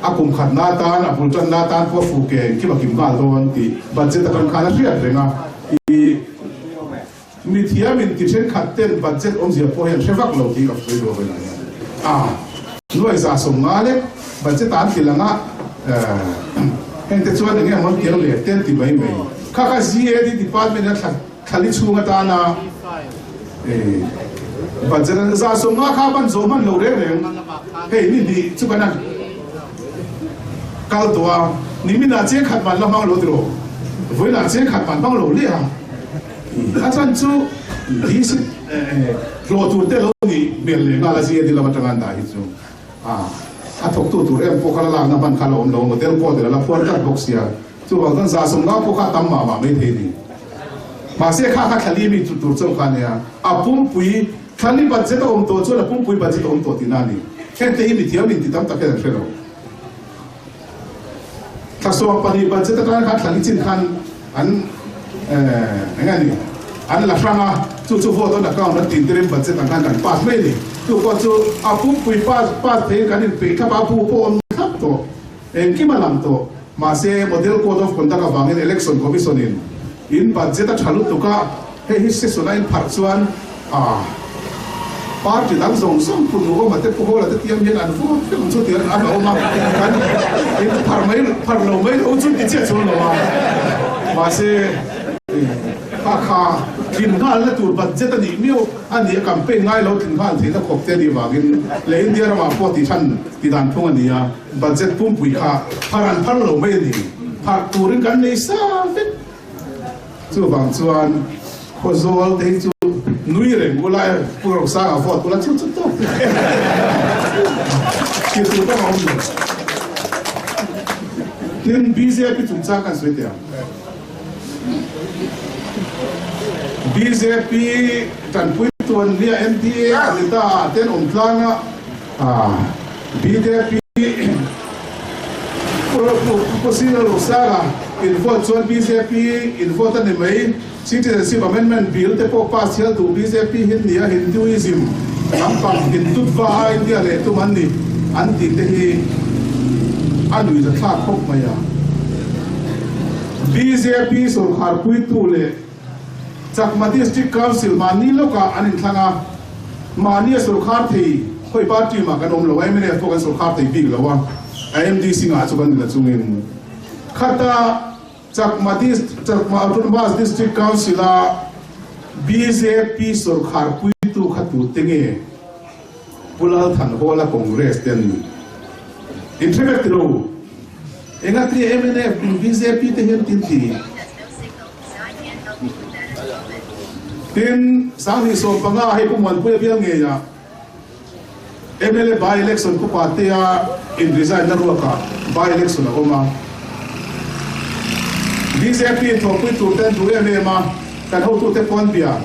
akum khat na tan apul tan na tan po fu ke ki ba kim gal don ti budget kan khana riat renga i mi thia min ti chen khat ten budget om zia po hen shevak lo ti ka free do na noi za som nga le budget an ti langa hen te chuan nge mon ti lo le ten ti bai mai kha zia di department na khali chunga ta na budget za som nga kha ban zo man lo re hey ni di chu kana kal toa ni mi na che khat ban la mang lo tro voi na che khat ban bang lo le ha a chan chu di si lo tu te lo ni bel le ngala si di la matangan da hi chu a thok tu em po kala la na ban khala om lo model po de la por ta box ya chu ba dan za som nga po kha tam ma me the ni mà sẽ khác khác khali mi tụt trong khán này à pum pui khali budget om to cho là pum pui budget om to tin ani khen te mi thiam min ti tam ta ke da phelo thắc so pani budget ta khác khali chin khan an ngani an la franga chu photo na account na tin terem budget ta kan pass mai ni tu ko chu a pum pui pass the kan pe kha ba pu po om khap to en ki malam to mà sẽ model code of conduct of an election commission in budget at halut tuka he his se sona in parchuan party dang zong som punu ma te ko la te tiam yen an fu film chu tian an o ma kan in parlo mai o chu ti che chu lo ma se kha kin ngal la tur budget ani miu ani campaign ngai lo kin ngal thina khop te di wagin le india ma po ti than ti dan thung ani ya budget pum pui kha paran parlo mai ni par turin kan nei sa fit chu bang chuan khozol te chu nui reng ula purok sa ga fot ula chu to ki tu to om tin BJP chung cha kan sui te BJP tan pui tuan lia MDA alita ten om tlana BJP Posina Rosara in vote chuan BJP in vote ani mai citizenship amendment bill te po pass hial tu BJP Hindia Hinduism ampang Hindutva India le tu manni anti te hi anui za thak khop maya BJP sarkar pui tu le Chakma district council mani loka anin thanga mani sarkar thei khoi party ma kanom lo ai mene focus sarkar thei big lawa IMD singa chuban la chungin khata Chakma Autonomous District Council BJP sarkar pui tu khatu tenge pulal than hola congress ten introvert ro engatri MNF BJP te hen tinti tin sang hi so panga hai pumon pu bial nge ya MLA by election ko patia in resign na ruaka by election ko ma BJP to pu tu ten tu MLA ma kan ho tu te pon bia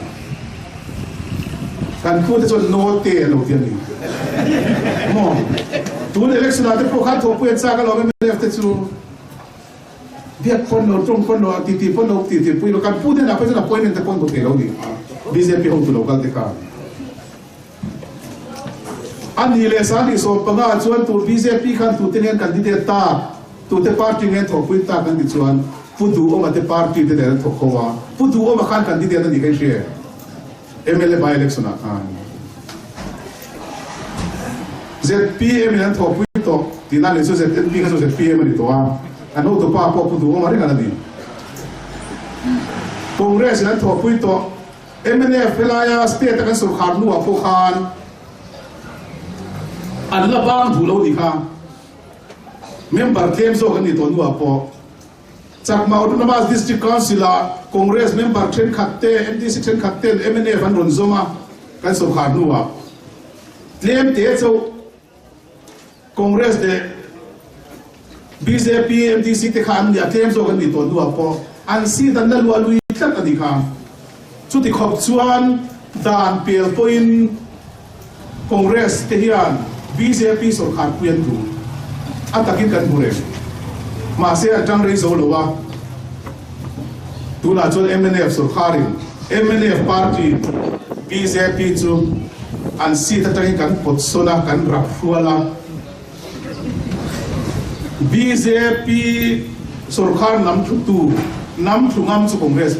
kan pu te chon no te lo tian ni mo tu election ate ko kha to pu cha ka lo MLA te chu dia pon no trong pon no ti pon no ti pu lo kan pu te na pa na appointment te pon ko te lo ni BJP ho tu local te ka ani le sani so panga chuan tu BJP khan tu ten candidate ta tu te party nge tho pui ta kan ti chuan pudu o ma te party te der tho khowa pudu o ma khan candidate ni kai she MLA by election an ZPM nan tho pui to ti na le so ZPM ka so ZPM ni to ano to pa po pudu o ma re kana ni Congress nan tho pui to MNF pelaya state kan sur khan nu apo khan Allah bang dhulo di kha member claim so kan ni to nu apo Chakma Autonomous District Council Congress member train khatte MDC train khatte MNF an ron zoma kan so khan nuwa tlem te cho congress de BJP MDC te khan ya tlem zo kan ni to nuwa po an si dan na lua lui tlat ani kha chu ti khop chuan dan pel point congress te hian BJP so khan puan tu atakin kan bure ma se atang rei zo lo wa tu la chon MNF so kharin MNF party BJP chu an si ta tang kan pot sona kan rap fuala BJP सरकार नाम थुंगाम चु कांग्रेस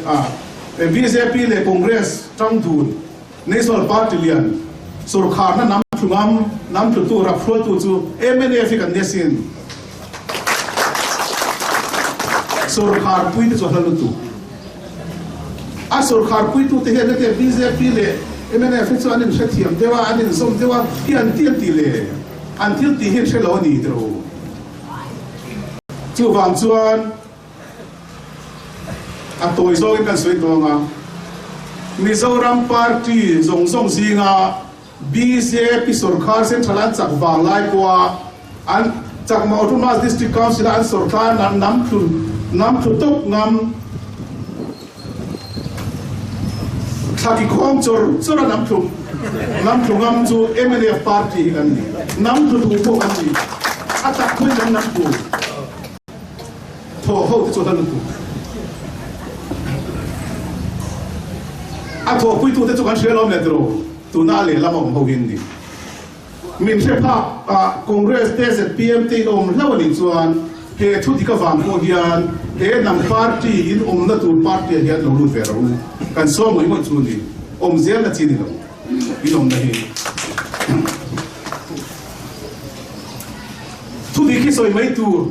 BJP ले कांग्रेस तंग धून national party लियन सरकार ना नाम थुंगाम नाम थु रफ्रो तु चु MNF का नेसिन सरकार पुई तो हलु तु आ सरकार पुई तु ते हे ते BJP ले MNF चु अनिन शथियम देवा अनिन सोम देवा हि अंतिल ति ले अंतिल ति हे छलो नि draw chu vang chuan a toi zo kan soi to nga Mizoram party zong zong zinga BJP sarkar central an chak wang lai kwa an chak ma autonomous district council an sarkar nam thu tok ngam thaki khom chor nam thu ngam chu MNF party kan ni nam thu ko kan ni atak khoi nam thu thô hậu cho thân tu, thô quy tu thế cho con chơi lom này rồi, tu na lệ làm ông hậu hình đi, mình sẽ phá Congress TSP PMT ông lâu đi chuan, he thu thì các vàng cô hiền, he nằm party in ông na tu party hiền lâu luôn về rồi, can so mấy một chuan đi, ông dễ là chi đi đâu, in ông này, thu thì khi soi mấy tu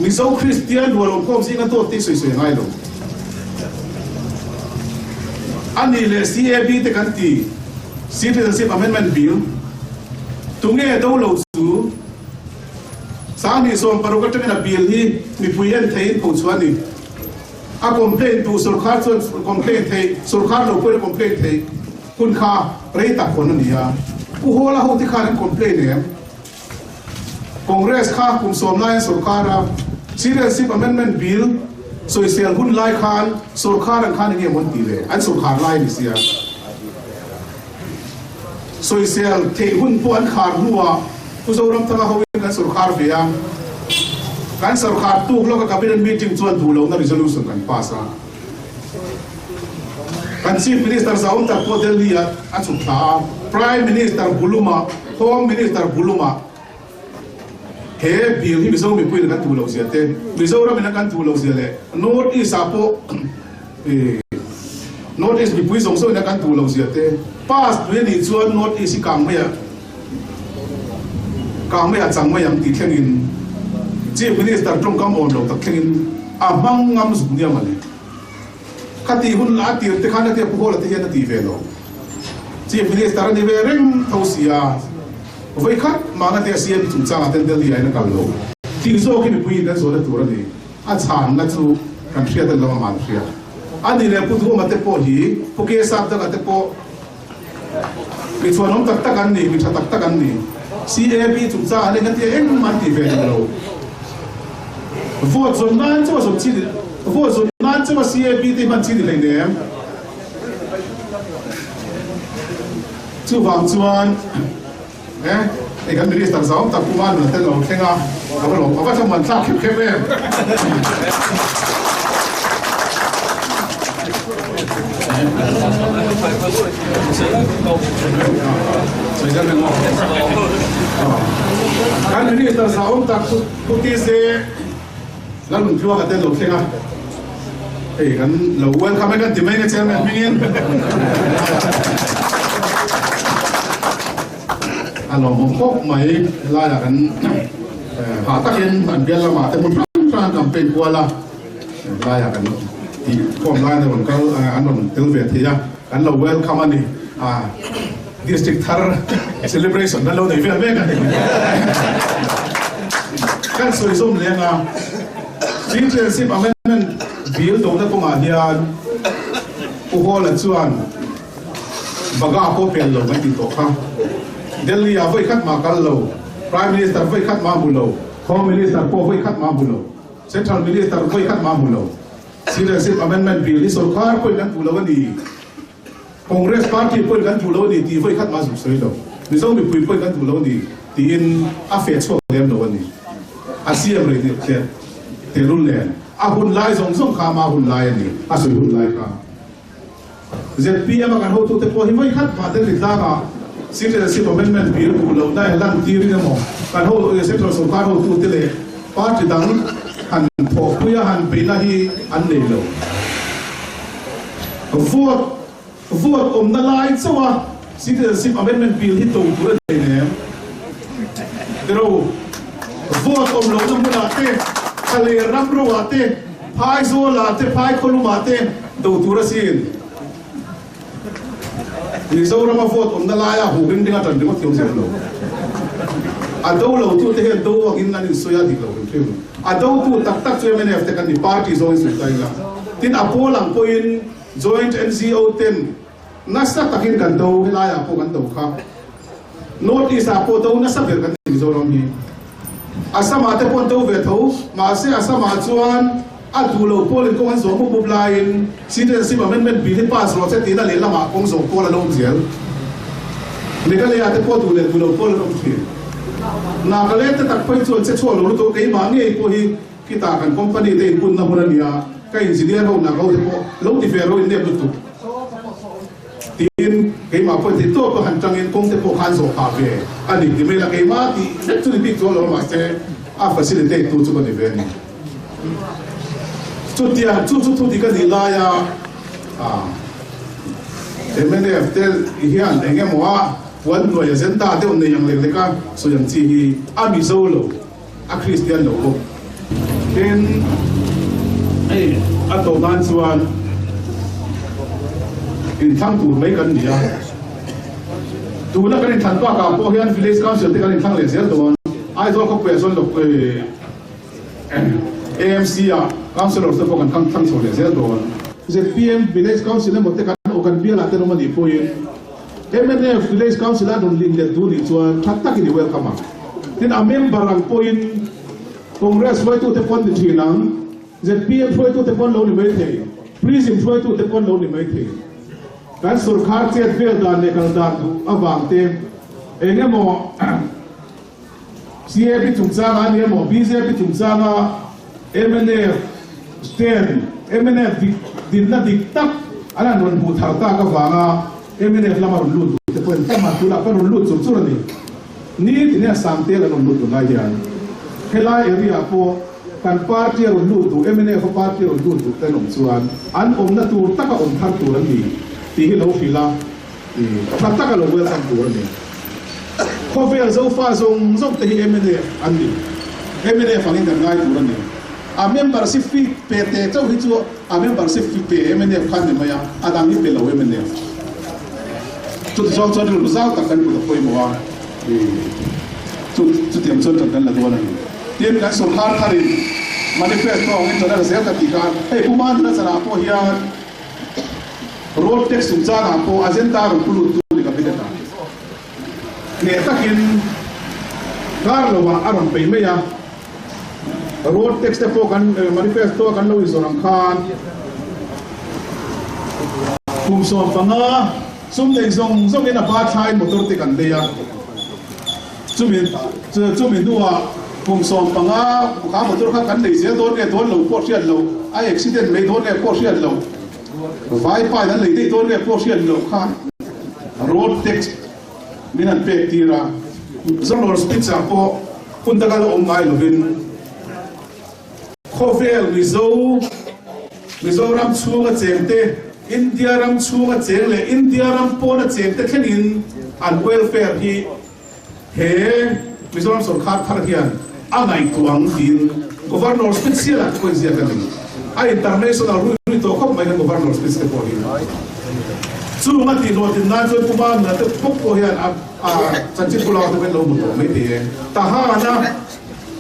Mizo Christian walong kom si ngato ti soy ngai lo ani le CAB te kan ti Citizenship Amendment Bill tunge do lo su sa ni som parugat na bill hi mi puyen thein ko chwani a complain tu sarkar chon complain thei sarkar lo ko complain thei kun kha rei ta kon ni ya ku hola ho ti khan complain ne Congress kha kum som lai sarkar Citizenship Amendment Bill so isel hun lai khan sarkar an khan nge mon ti le an sarkar lai ni sia so isel the hun po an khan huwa ku zo ram tanga ho kan sarkar be ya kan sarkar tu lo ka cabinet meeting chuan du lo na resolution kan pass kan chief minister zaun ta ko delhi a chu tha prime minister buluma home minister buluma he bill hi mizo mi pui na tu lo sia te mizo ra mi na kan tu lo sia le north east apo north east mi pui song so na kan tu lo sia te pass tu ni chuan north east kang me chang me yam ti thlengin chief minister trong kam on lo tak thlengin a mang ngam zu nia ma le khati hun la ti te khana te ko la te na ti ve lo chief minister ni ve reng thosia vậy khác mà cái tiền xe chúng ta tên tên gì ấy nó cầm lỗ thì do cái mình quy định số là tuổi này anh chán là chú cần xe tên là mà xe anh đi lên phụ mà tên po gì phụ kia sao tất cả tên po bị chọn ông tắc anh đi bị chọn tắc anh đi CAB chúng ta anh cái tiền em mà đi về đâu vô dụng nan cho số chi vô dụng nan cho CAB thì mình chi đi lên đấy chú vàng chuanไอ้กันminister sawm ta kuman na telo thenga aba sa man sa khep em kan minister sawm ta puti se lan mun thua ka telo thenga ei kan lo wan khamai kan timai na chairman mingin anh làm một khúc mấy là cái hạ tắc yên bản biên là mà thêm một trăm campaign qua là cái thì còn lại là mình có anh làm tiếng Việt thì anh là welcome anh district thar celebration đó lâu này về cái kan soi som lenga Citizenship Amendment Bill do na ko ma hian ko hola chuan baga ko pen lo ngai to kha Delhi a voi khat ma kal lo Prime Minister voi khat ma bu lo Home Minister ko voi khat ma bu lo Central Minister voi khat ma bu lo Citizenship Amendment Bill ni sarkar ko kan bu lo ni Congress Party ko kan bu lo ni ti voi khat ma su soi lo ni zo mi pui ko kan bu lo ni ti in a fe cho lem lo ni a siam re ni te run le a hun lai zong zong kha ma hun lai ni a sui hun lai ka ZPM kan ho tu te ko hi voi khat ma te ri da ka Citizenship Amendment Bill ku lo dai lan ti ri mo kan ho central sarkar ho tu te le party dang han tho puya han pe na hi an nei lo vote na lai chawa Citizenship Amendment Bill hi to tu re ne pero vote lo na mu la te khale ram ro wa te phai zo la te phai kholu ma te do tu ra sin ni zo ra ma vote na la ya hu ring dinga tan dinga tiong se lo a do lo tu te do wa in na ni so ya di lo ke a do tu tak tak che mene afte kan di party zo in tai la tin a po lang po in joint NGO 10 nasa takin kan do la ya po kan do kha notice a po do nasa ber kan ni zo ro ni asama te pon do ve tho ma se asama chuan a du lo po len ko an zo mo line Citizenship Amendment Bill pass ro se ti na le lama kong zo ko la lo zel le ka le ya te po du lo po lo thi na ka le te tak pai chuan se chuan lo to ke ma nge ko hi kita kan company te pun na hura nia ka engineer ho na ko te po lo ti fe ro in ne bu tu tin ke ma po te to ko han chang in kong te po khan zo kha ve ani ti me la ke ma ti ne tu ni to lo ma se a facilitate tu chu ko ni ve ni tu ti a tu di ka ni la ya emene after hian enge mo a wan no ya zenta te on ne yang le ka so yang chi hi a mi zo lo a Christian lo ko tin ai a to dan chuan in thang tu mai kan dia tu na kan than pa ka po hian village council te kan thang le zel don ai zo ko pe son lo ko AMC a councilor te po kan thang so le zel don ZPM village council mo te kan o kan bia la te no mani po yin MNF village council a don ling le tu ni chuan thak tak ni welcome tin a member ang po in Congress foi tu te pon de thinang ZPM foi tu te pon lo ni mai the Prism foi tu te pon lo ni mai the kan sarkar che vel dan ne kan dan tu awang te enge mo CAP chungchanga ne mo BJP chungchanga MNF stand MNF din na diktak ala non bu thar ta ka wanga MNF lama lut te pon ta ma tu la ka lut chu chu ni ti ne samte la non lut na yan khela area po kan party ro lut tu MNF party ro lut tu te nom chuan an om na tu ta ka om thar tu ran ni ti hi lo fila thar ta ka lo wel sam tu ran ni ko ve zo fa zong te hi MNF an ni MNF angin kan ngai tu ran ni a membership fee pe te chau hi chu a membership fee pe MNF khan ne maya adang ni pe lo MNF tu zong chon lu zau ta kan ku ko mo wa tu tiam chon ta kan la do na tien kan so har harin manifesto ngi to na se ta ti kan ei puman na sara po hian road tax sum cha na po agenda ro pulu tu ni ka bideta ne takin karlo wa aron pe me ya road tax te po kan manifesto kan lo isoram khan kum som panga sum le zong ina ba thai motor te kan de ya chumin duwa kum som panga ka motor kha kan le se don ke don lo po sian lo ai accident me don ke po sian lo vai pa dan le te don ke po sian lo kha road tax minan pe tira zong lo spitza po punta ka lo mai lo bin khovel mizo ram chunga chengte India ram chunga cheng le India ram pona chengte khenin an welfare hi he mizo ram sarkar thar hian angai tuang din governor special ko zia kan a international ru to khop mai governor special ko hi chu ma ti no tin na chu kuma na te pok ko hian a chanchi pula to ben lo mo mai te ta ha na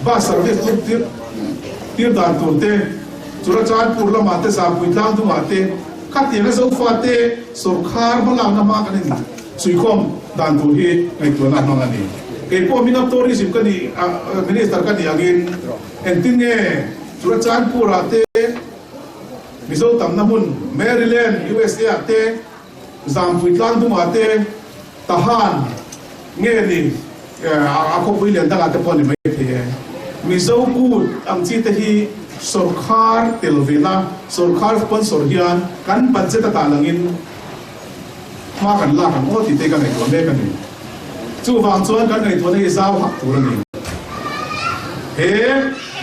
ba service tir dan turte chura chan purla mate sa puitang tu mate ขัดเตียงก็โซฟาเตสุขารพลังน้ำมันกันนี่สุยคมดันตัวที่ในตัวนั้นนั่นนี่เกี่ยวกับมินาโตริสิบกันนี่มินิสเตอร์กันนี่อากินเอ็นตินเง่จุดจานปูราเตมิโซตัมน้ำมันแมริแลนด์ USA เตจามพุยลันตุมาเตทหารเงี้ยนี่อาคบวิลเลียนตั้งแต่ปนไม่เพียมิโซกูดอังจีเตฮีสุขารเทลวิลาสุขารปนสุริยันกันปัจเจตตาลังอินมากันลากันโอ้ติเตกันในตัวเล็กกันนี่จู่วางส่วนกันในตัวนี้สาวหักตัวนี้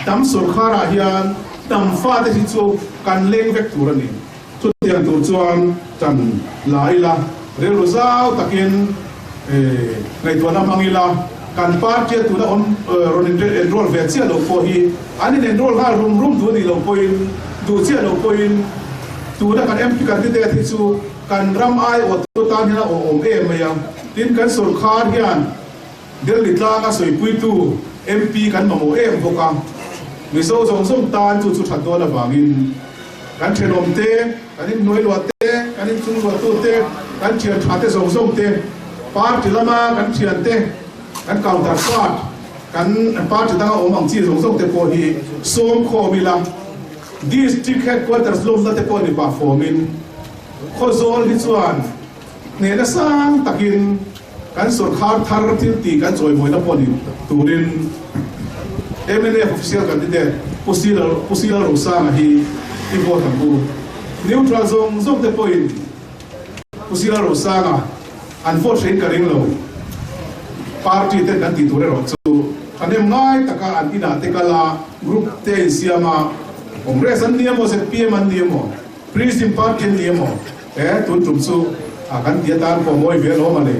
ดำสุขารอาฮิยันดำฟ้าที่จู่กันเล่งเวกตัวนี้จุดเดียนตัวจวนจันลายละเรื่องรู้สาวตะกินในตัวน้ำมังอีละการปาร์ตี้ตัวนั้นรอนเอ็นโรลเวทเซียโลโฟฮีอันนี้เอ็นโรลว่ารุ่มตัวนี้โลโฟอินดูเซียโลโฟอินตัวนั้นการเอ็มพิการที่เดียที่จู่การรำไอวัตถุตานี่นะโอมมายังดินกันสุรคาร์ยันเดลิตลาก็สวยปุยตูเอ็มพีกันมาโมพวกกันมิโซส่งส่งตาจุดถัดตัวละบางินกันเชนอมเตกันนี่หน่วยลวดเตกันนี่จุลวดตัวเตกันเชียร์ชาเตส่งเตปาร์ติลามากันเชียร์เตกันเก่าตัดฟาดกันปาร์ติตั้งเอามังจีส่งเตโพฮีส่งโคมิลาดิสทริกเฮดควอเตอร์สลมนั่นเตโพนี่ป่าฟอร์มินข้อโซลที่ส่วนเนี่ยนะสร้างตะกินกันสุดขาดทาร์ทิลตีกันสวยมวยนับวันนี้ตูรินเอ็มเอเอฟฟิเชียลกันที่เด็ดผู้ซีลารู้สร้างที่พอทั้งคู่นิวทรัลซงเตปอยผู้ซีลารู้สร้างอันฟอร์เชนกันเองเราปาร์ตี้เตกันตีตัวเรื่องสู้อันนี้ง่ายแต่การอันที่น่าเตกลากรุ๊ปเตนเซียมาผมเรียกสันเนียมโอเซปีมันเนียมพรีซิมพาร์ตี้เนียมตุนจุ่มสู้กันเดียตานพอมวยเวลมาเลย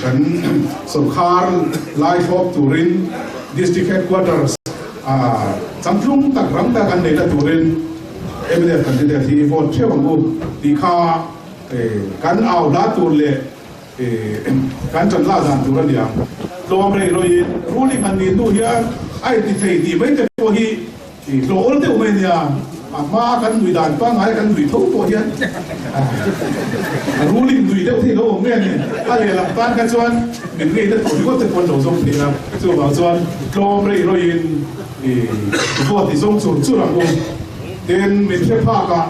กันสุขารไลฟ์ออฟตูรินดิสทริกเฮดควอเตอร์สัมผัสตักรังตากันในละตูรินเอเมเดกันที่เดียที่ฟอร์เชื่อของกูที่ข้ากันเอาลาตูเล่กันจันลาจันตูรันเดียโลมเรย์โรยรูลิกันนี่ดูเฮียไอ้ที่เทดีไม่แต่พอฮีโลโอลเตอร์เมเนียมากันดุยด่านป้าไงกันดุยทุกตัวเฮียรู้ลิงดุยเด็กที่เขาบอกเนี่ยอะไรหลักการกันส่วนเหมือนนี่ถ้าตัวที่ก็จะคนหลงสมทีนะส่วนบางส่วนโลมเรย์โรยินพวกที่ส่งส่วนสุดหลังกูเดินมีเทพากะ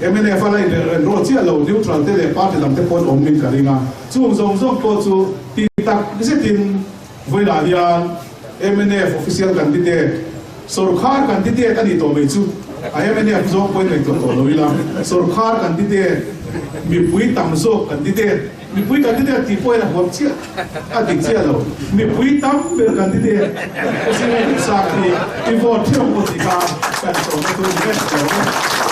เอ็มเอเอฟอะไรเดินรถเชี่ยเราดิวทรัลเตเลปาร์ตหลังเทพคนอมมินกันเองส่วนส่งก็สู่ตีตักไม่ใช่ตินเวลาเดียนเอ็มเอเอฟออฟฟิเชียลกันที่เดสุรคาร์กันที่เดตันนี่ตัวไม่จู่ไอ้เอ็มเอเอฟส่งคนในตัวเราอีละสุรคาร์กันที่เดมีปุยตั้มโซกันที่เดมีปุยกันที่เดที่ป่วยนะหัวเชี่ยติดเชี่ยเรามีปุยตั้มเป็นกันที่เดก็สิ่งที่สักที่ที่วอดเที่ยวคนที่การกันส่งตัวนี้